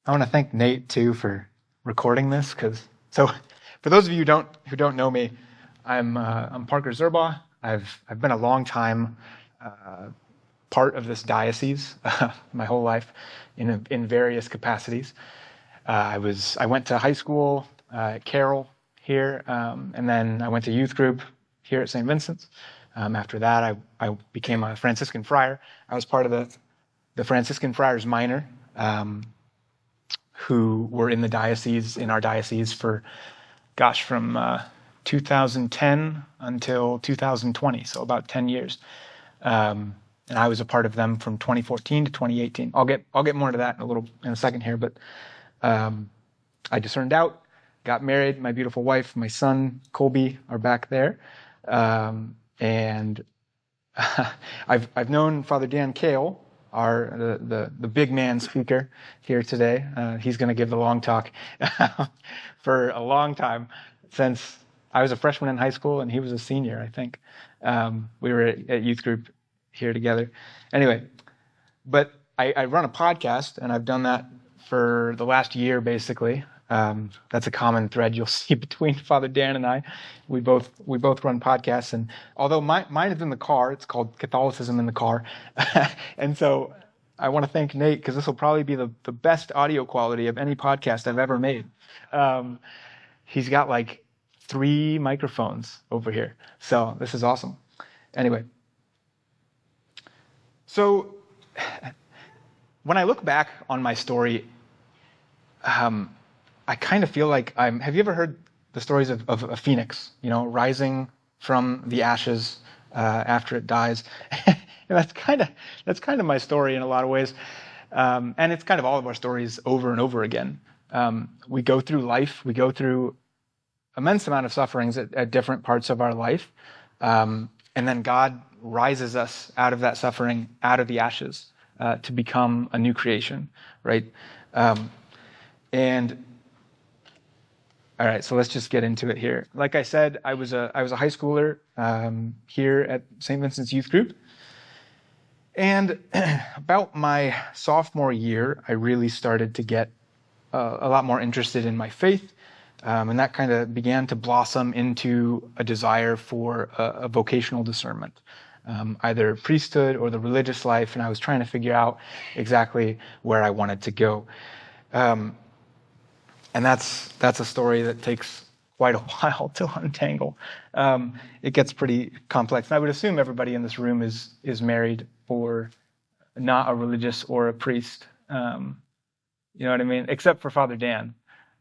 I want to thank Nate too for recording this, so for those of you who don't know me, I'm Parker Zurbuch. I've been a long time part of this diocese my whole life in various capacities. I went to high school at Carroll here, and then I went to youth group here at St. Vincent's. After that, I became a Franciscan friar. I was part of the Franciscan Friars Minor, who were in our diocese for, from 2010 until 2020, so about 10 years. And I was a part of them from 2014 to 2018. I'll get more into that in a second here, but I discerned out, got married. My beautiful wife, my son Colby are back there, and I've known Father Dan Kale, the big man speaker here today. He's going to give the long talk for a long time, since I was a freshman in high school and he was a senior, I think. We were at youth group here together. Anyway, but I run a podcast, and I've done that for the last year, basically. That's a common thread you'll see between Father Dan and I. We both run podcasts, and although mine is in the car, it's called Catholicism in the Car. And so I want to thank Nate, because this will probably be the best audio quality of any podcast I've ever made. He's got like 3 microphones over here, so this is awesome. Anyway, so when I look back on my story, I kind of feel like have you ever heard the stories of a phoenix, rising from the ashes after it dies? And that's kind of my story in a lot of ways. And it's kind of all of our stories over and over again. We go through life, we go through immense amount of sufferings at different parts of our life. And then God rises us out of that suffering, out of the ashes, to become a new creation, right? And all right, so let's just get into it here. Like I said, I was a high schooler here at St. Vincent's Youth Group. And about my sophomore year, I really started to get a lot more interested in my faith. And that kind of began to blossom into a desire for a vocational discernment, either priesthood or the religious life. And I was trying to figure out exactly where I wanted to go. And that's a story that takes quite a while to untangle. It gets pretty complex. And I would assume everybody in this room is married or not a religious or a priest. You know what I mean? Except for Father Dan.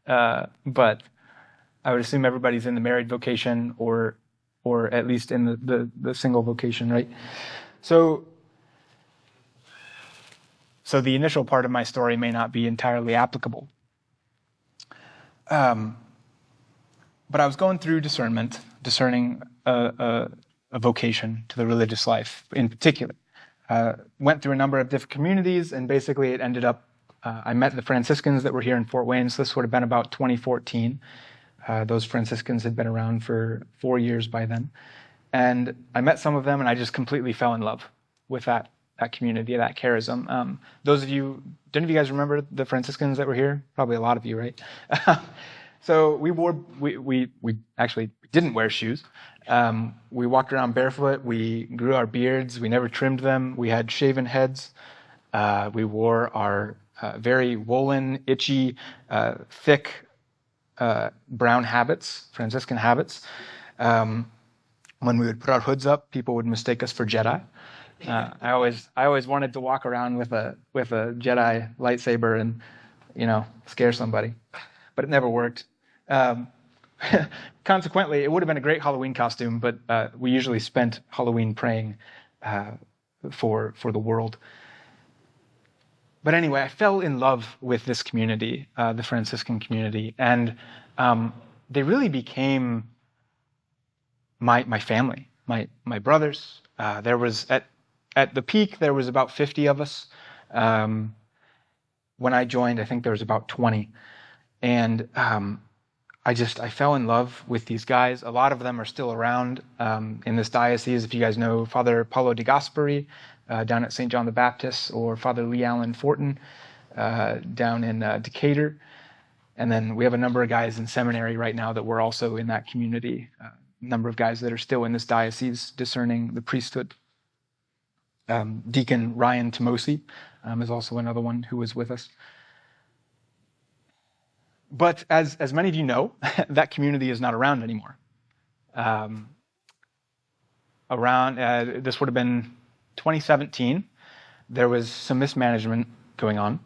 But I would assume everybody's in the married vocation or at least in the single vocation, right? So the initial part of my story may not be entirely applicable. But I was going through discernment, discerning a vocation to the religious life in particular. Went through a number of different communities, and basically it ended up, I met the Franciscans that were here in Fort Wayne, so this would have been about 2014. Those Franciscans had been around for 4 years by then. And I met some of them, and I just completely fell in love with that community, that charism. Those of you, do any of you guys remember the Franciscans that were here? Probably a lot of you, right? So we actually didn't wear shoes. We walked around barefoot. We grew our beards. We never trimmed them. We had shaven heads. We wore our very woolen, itchy, thick brown habits, Franciscan habits. When we would put our hoods up, people would mistake us for Jedi. I always wanted to walk around with a Jedi lightsaber and, scare somebody, but it never worked. Consequently, it would have been a great Halloween costume, but we usually spent Halloween praying for the world. But anyway, I fell in love with this community, the Franciscan community, and they really became my family, my brothers. There was at the peak, there was about 50 of us. When I joined, I think there was about 20. And I fell in love with these guys. A lot of them are still around in this diocese. If you guys know Father Paulo de Gasperi down at St. John the Baptist, or Father Lee Allen Fortin, down in Decatur. And then we have a number of guys in seminary right now that were also in that community. A number of guys that are still in this diocese discerning the priesthood. Deacon Ryan Tomosi is also another one who was with us. But as many of you know, that community is not around anymore. This would have been 2017. There was some mismanagement going on.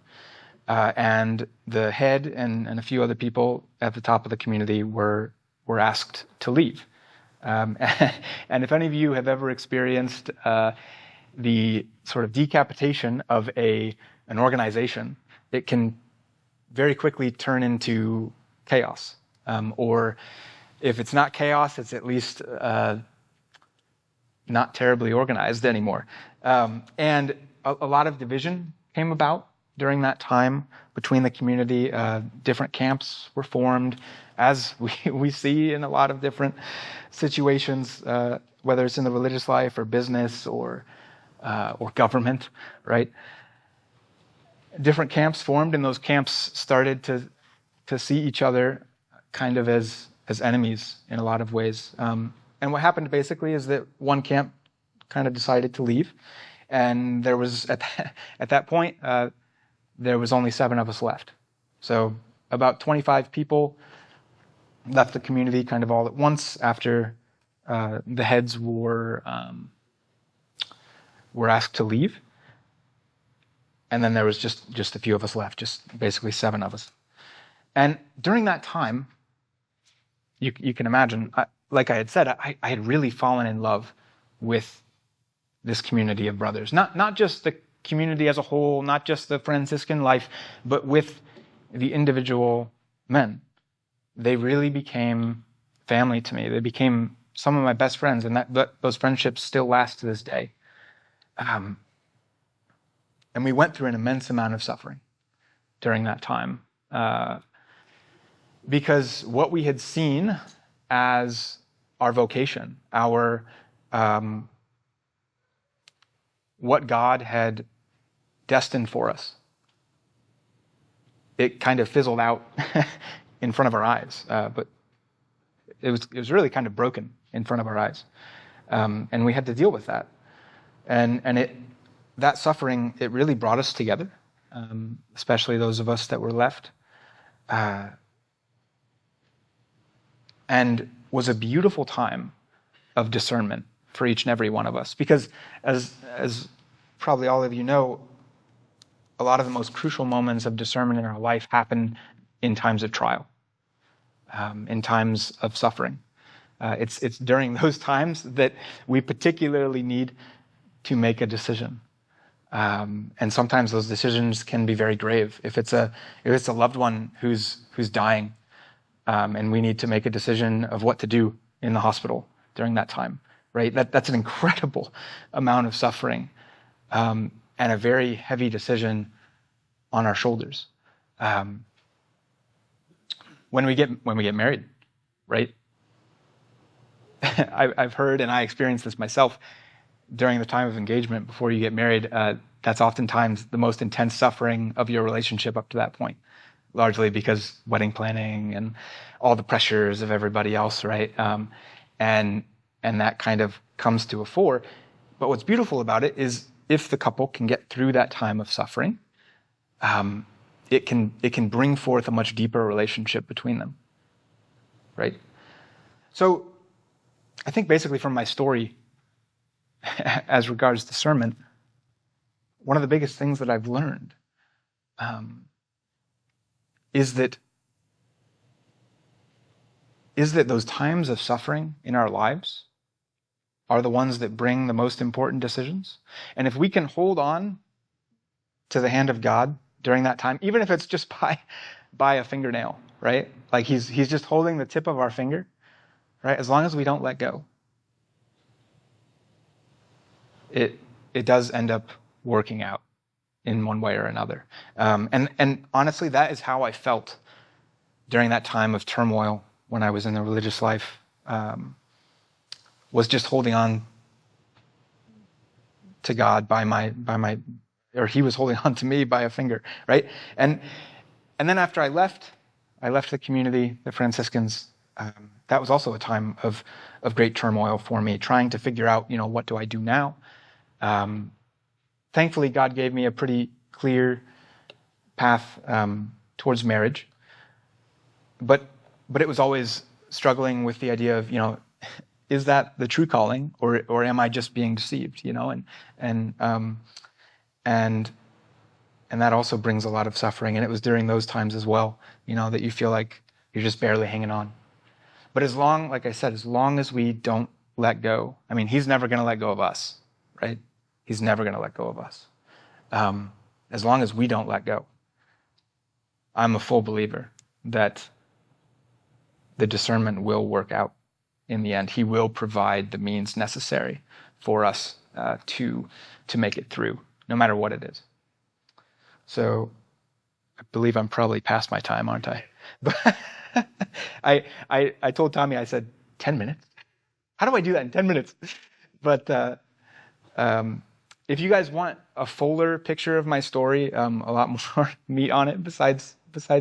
And the head and a few other people at the top of the community were asked to leave. And if any of you have ever experienced the sort of decapitation of an organization, it can very quickly turn into chaos. Or if it's not chaos, it's at least not terribly organized anymore. And a lot of division came about during that time between the community. Different camps were formed, as we see in a lot of different situations, whether it's in the religious life or business or government, right? Different camps formed, and those camps started to see each other kind of as enemies in a lot of ways. And what happened basically is that one camp kind of decided to leave, and there was at that point there was only 7 of us left. So about 25 people left the community kind of all at once after the heads were asked to leave. And then there was just a few of us left, just basically 7 of us. And during that time, you can imagine, like I had said, I had really fallen in love with this community of brothers. Not just the community as a whole, not just the Franciscan life, but with the individual men. They really became family to me. They became some of my best friends, and those friendships still last to this day. And we went through an immense amount of suffering during that time. Because what we had seen as our vocation, what God had destined for us, it kind of fizzled out in front of our eyes. But it was really kind of broken in front of our eyes. And we had to deal with that. And that suffering, it really brought us together, especially those of us that were left. And was a beautiful time of discernment for each and every one of us. Because as probably all of you know, a lot of the most crucial moments of discernment in our life happen in times of trial, in times of suffering. It's during those times that we particularly need to make a decision. And sometimes those decisions can be very grave. If it's a loved one who's dying, and we need to make a decision of what to do in the hospital during that time, right? That's an incredible amount of suffering, and a very heavy decision on our shoulders. When we get married, right? I've heard, and I experienced this myself, during the time of engagement before you get married, that's oftentimes the most intense suffering of your relationship up to that point, largely because wedding planning and all the pressures of everybody else, right? And that kind of comes to a fore. But what's beautiful about it is if the couple can get through that time of suffering, it can bring forth a much deeper relationship between them, right? So I think basically from my story, as regards discernment, one of the biggest things that I've learned is that those times of suffering in our lives are the ones that bring the most important decisions. And if we can hold on to the hand of God during that time, even if it's just by a fingernail, right? Like he's just holding the tip of our finger, right? As long as we don't let go, it does end up working out in one way or another. And honestly, that is how I felt during that time of turmoil when I was in the religious life, was just holding on to God by my or he was holding on to me by a finger, right? And then after I left the community, the Franciscans. That was also a time of great turmoil for me, trying to figure out, what do I do now? Thankfully, God gave me a pretty clear path towards marriage, but it was always struggling with the idea of, is that the true calling, or am I just being deceived? And that also brings a lot of suffering. And it was during those times as well, that you feel like you're just barely hanging on. But like I said, as long as we don't let go, he's never going to let go of us, right? He's never going to let go of us. As long as we don't let go, I'm a full believer that the discernment will work out in the end. He will provide the means necessary for us to make it through, no matter what it is. So I believe I'm probably past my time, aren't I? But I told Tommy, I said, 10 minutes? How do I do that in 10 minutes? But if you guys want a fuller picture of my story, a lot more meat on it besides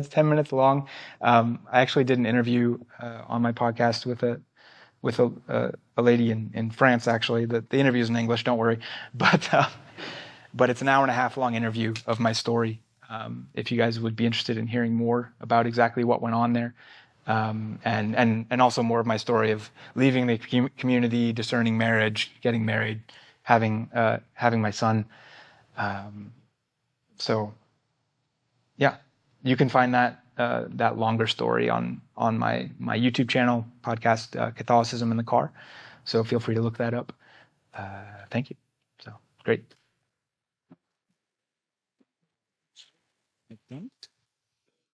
10 minutes long, I actually did an interview on my podcast with a lady in France, actually. The interview is in English, don't worry. But it's an hour and a half long interview of my story. If you guys would be interested in hearing more about exactly what went on there, and also more of my story of leaving the community, discerning marriage, getting married, having my son. So, yeah, you can find that longer story on my YouTube channel, podcast Catholicism in the Car. So feel free to look that up. Thank you. So great.